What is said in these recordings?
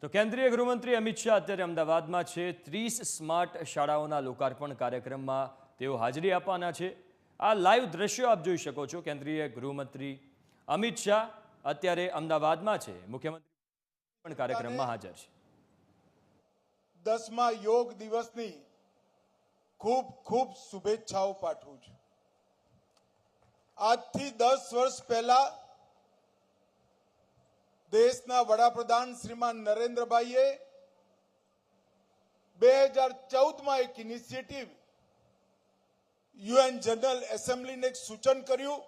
તો કેન્દ્રીય ગૃહમંત્રી અમિત શાહ અત્યારે અમદાવાદમાં છે। 30 સ્માર્ટ શાળાઓના લોકાર્પણ કાર્યક્રમમાં તેઓ હાજરી આપવાના છે। આ લાઈવ દ્રશ્યો આપ જોઈ શકો છો। કેન્દ્રીય ગૃહમંત્રી અમિત શાહ અત્યારે અમદાવાદમાં છે। મુખ્યમંત્રી પણ કાર્યક્રમમાં હાજર છે। 10મા યોગ દિવસની ખૂબ ખૂબ શુભેચ્છાઓ પાઠવું છું। આજથી 10 વર્ષ પહેલા દેશના વડાપ્રધાન શ્રીમાન નરેન્દ્રભાઈએ 2014માં એક ઇનિશિયેટિવ યુએન જનરલ એસેમ્બલીને એક સૂચન કર્યું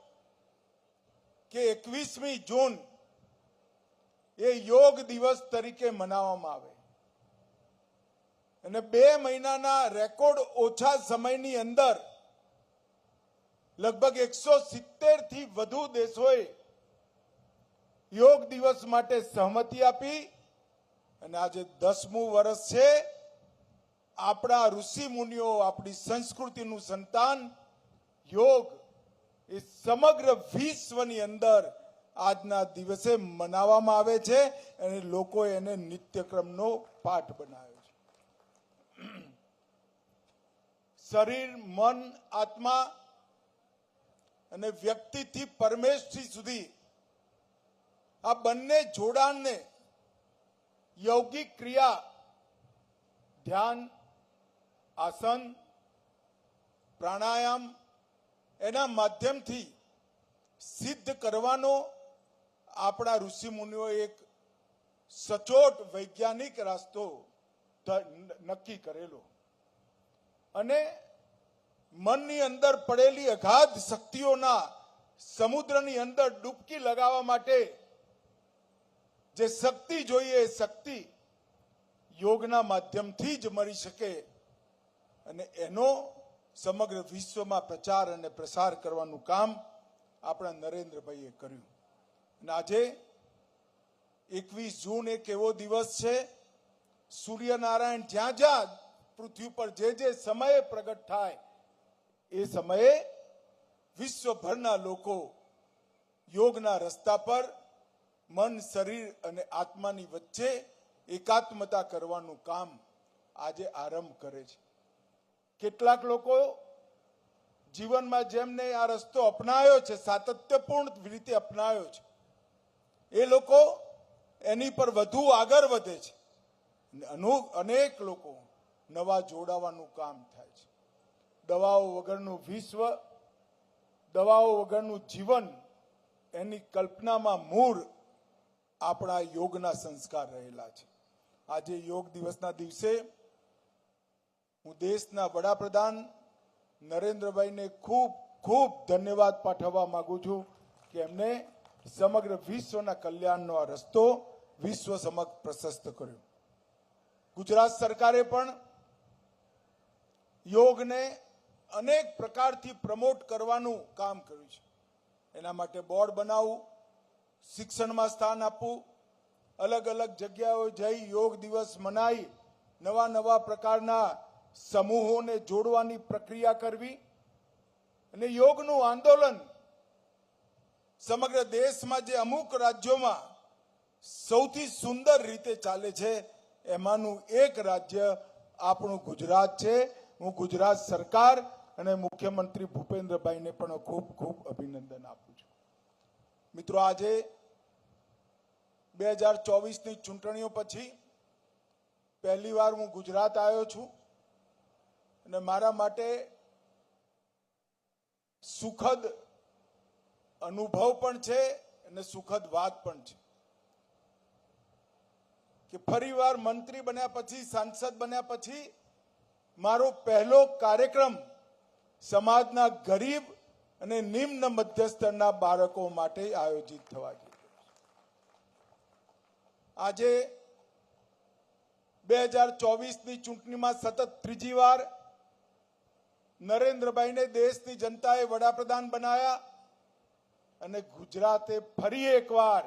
કે 21મી જૂન એ યોગ દિવસ તરીકે મનાવવામાં આવે અને 2 મહિનાના રેકોર્ડ ઓછા સમયની અંદર લગભગ 170 થી વધુ દેશોએ યોગ દિવસ માટે સહમતિ આપી અને આજે 10મું વર્ષ છે। આપણા ઋષિ મુનિઓ, આપણી સંસ્કૃતિનું સંતાન યોગ એ સમગ્ર વિશ્વની અંદર આજના દિવસે મનાવવામાં આવે છે અને લોકો એને નિત્યક્રમનો પાઠ બનાવ્યો છે। શરીર, મન, આત્મા અને વ્યક્તિથી પરમેશથી સુધી આ બંને જોડાણને યૌગિક ક્રિયા, ધ્યાન, આસન, પ્રાણાયામ એના માધ્યમથી સિદ્ધ કરવાનો આપણા ઋષિ મુનિઓએ એક સચોટ વૈજ્ઞાનિક રસ્તો નક્કી કરેલો અને મનની અંદર પડેલી અગાધ શક્તિઓના સમુદ્રની અંદર ડૂબકી લગાવવા માટે જે શક્તિ જોઈએ એ શક્તિ યોગના માધ્યમથી જ મળી શકે અને એનો સમગ્ર વિશ્વમાં પ્રચાર અને પ્રસાર કરવાનું કામ આપણા નરેન્દ્રભાઈએ કર્યું અને આજે 21 જૂન એક એવો દિવસ છે સૂર્યનારાયણ જ્યાં જ્યાં પૃથ્વી પર જે સમયે પ્રગટ થાય એ સમયે વિશ્વભરના લોકો યોગના રસ્તા પર મન, શરીર અને આત્માની વચ્ચે એકાત્મતા કરવાનું કામ આજે આરંભ કરે છે। કેટલાક લોકો જીવનમાં જેમને આ રસ્તો અપનાવ્યો છે, સાતત્યપૂર્ણ રીતે અપનાવ્યો છે, એ લોકો એની પર વધુ આગળ વધે છે। અનેક લોકો નવા જોડાવાનું કામ થાય છે। દવાઓ વગરનું વિશ્વ, દવાઓ વગરનું જીવન એની કલ્પનામાં મૂળ આપણા યોગના સંસ્કાર રહેલા છે। આજે યોગ દિવસના દિવસે હું દેશના વડાપ્રધાન નરેન્દ્રભાઈને ખૂબ ખૂબ ધન્યવાદ પાઠવવા માંગુ છું કે એમને સમગ્ર વિશ્વના કલ્યાણનો આ રસ્તો વિશ્વ સમક્ષ પ્રશસ્ત કર્યો। ગુજરાત સરકારે પણ યોગને અનેક પ્રકારથી પ્રમોટ કરવાનું કામ કર્યું છે। એના માટે બોર્ડ બનાવવું, શિક્ષણમાં સ્થાન આપવું, અલગ અલગ જગ્યાએ જઈ યોગ દિવસ મનાઈ નવા નવા પ્રકારના સમૂહોને જોડવાની પ્રક્રિયા કરવી અને યોગનું આંદોલન સમગ્ર દેશમાં જે અમુક રાજ્યોમાં સૌથી સુંદર રીતે ચાલે છે એમાંનું એક રાજ્ય આપણું ગુજરાત છે। હું ગુજરાત સરકાર અને મુખ્યમંત્રી ભૂપેન્દ્રભાઈને પણ ખૂબ ખૂબ અભિનંદન આપું છું। મિત્રો, આજે 2024ની ચૂંટણીઓ પછી પહેલી વાર હું ગુજરાત આવ્યો છું અને મારા માટે સુખદ અનુભવ પણ છે અને સુખદ વાત પણ છે કે ફરીવાર મંત્રી બન્યા પછી, સાંસદ બન્યા પછી મારો પહેલો કાર્યક્રમ સમાજના ગરીબ અને નિમ્ન મધ્યમ સ્તરના બાળકો માટે આયોજિત થવા જઈ રહ્યો છે। આજે 2024ની ચૂંટણીમાં સતત ત્રીજી વાર નરેન્દ્રભાઈને દેશની જનતાએ વડાપ્રધાન બનાવ્યા અને ગુજરાતે ફરી એકવાર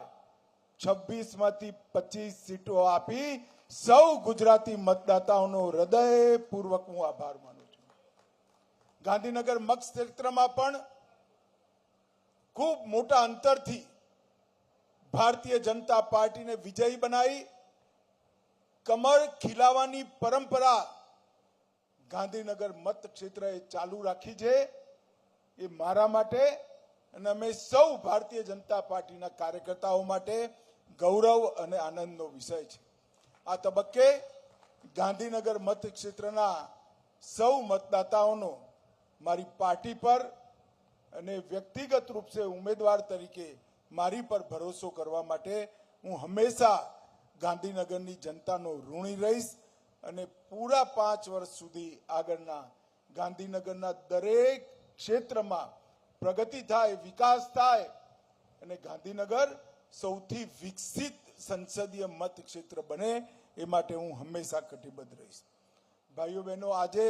26માંથી 25 સીટો આપી સૌ ગુજરાતી મતદાતાઓનો હૃદયપૂર્વક હું આભાર માનું છું। ગાંધીનગર મતક્ષેત્રમાં પણ ખૂબ મોટા અંતરથી ભારતીય જનતા પાર્ટીને વિજયી બનાવી કમળ ખીલાવાની પરંપરા ગાંધીનગર મત ક્ષેત્રએ ચાલુ રાખી છે. એ મારા માટે અને અમે સૌ ભારતીય જનતા પાર્ટીના કાર્યકર્તાઓ માટે ગૌરવ અને આનંદનો વિષય છે. આ તબક્કે ગાંધીનગર મત ક્ષેત્રના સૌ મતદાતાઓનો મારી પાર્ટી પર અને વ્યક્તિગત રૂપ સે ઉમેદવાર તરીકે મારી પર ભરોસો કરવા માટે હું હંમેશા ગાંધીનગરની જનતાનો ઋણી રહીશ અને પૂરા 5 વર્ષ સુધી આગળના ગાંધીનગરના દરેક ક્ષેત્રમાં પ્રગતિ થાય, વિકાસ થાય અને ગાંધીનગર સૌથી વિકસિત સંસદીય મત ક્ષેત્ર બને એ માટે હું હંમેશા કટિબદ્ધ રહીશ. ભાઈઓ બહેનો, આજે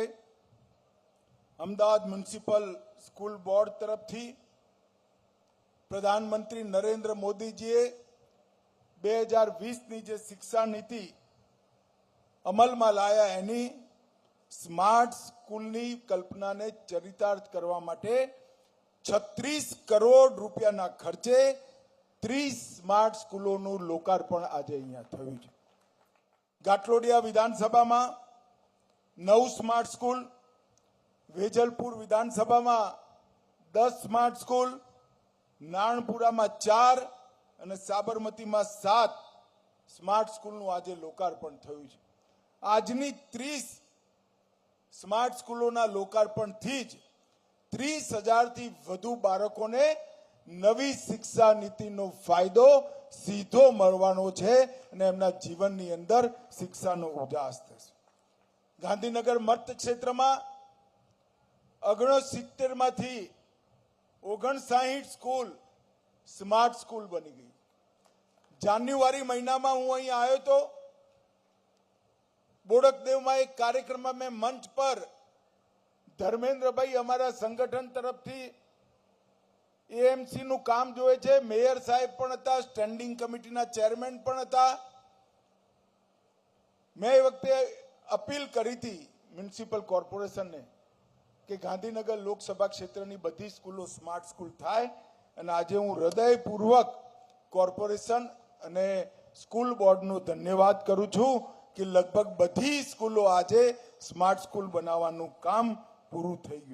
અમદાવાદ મ્યુનિસિપલ સ્કૂલ બોર્ડ તરફથી પ્રધાનમંત્રી નરેન્દ્ર મોદીજીએ 2020ની જે શિક્ષા નીતિ અમલમાં લાયા એની સ્માર્ટ સ્કૂલની કલ્પનાને ચરિતાર્થ કરવા માટે 36 કરોડ રૂપિયાના ખર્ચે 30 સ્માર્ટ સ્કૂલોનું લોકાર્પણ આજે અહીંયા થયું છે. ગાટલોડિયા વિધાનસભામાં 9 સ્માર્ટ સ્કૂલ, વેજલપુર વિધાનસભામાં 10 સ્માર્ટ સ્કૂલ, નારણપુરામાં 4 અને સાબરમતીમાં 7 સ્માર્ટ સ્કૂલનું આજે લોકાર્પણ થયું છે. આજની 30 સ્માર્ટ સ્કૂલોના લોકાર્પણથી જ 30,000થી વધુ બાળકોને નવી શિક્ષા નીતિનો ફાયદો સીધો મળવાનો છે અને એમના જીવનની અંદર શિક્ષાનો ઉજાસ થશે. ગાંધીનગર મત ક્ષેત્રમાં 69માંથી 59 સ્કૂલ સ્માર્ટ સ્કૂલ બની ગઈ. જાન્યુઆરી મહિનામાં હું અહીં આવ્યો તો બોડકદેવમાં એક કાર્યક્રમમાં મેં મંચ પર ધર્મેન્દ્રભાઈ અમારા સંગઠન તરફથી એએમસી નું કામ જોવે છે, મેયર સાહેબ પણ હતા, સ્ટેન્ડિંગ કમિટીના ચેરમેન પણ હતા. મેં એ વખતે અપીલ કરી હતી મ્યુનિસિપલ કોર્પોરેશનને કે ગાંધીનગર લોકસભા ક્ષેત્રની બધી સ્કૂલો સ્માર્ટ સ્કૂલ થાય અને આજે હું હૃદયપૂર્વક કોર્પોરેશન અને સ્કૂલ બોર્ડનો ધન્યવાદ કરું છું કે લગભગ બધી સ્કૂલો આજે સ્માર્ટ સ્કૂલ બનાવવાનું કામ પૂરું થઈ ગયું.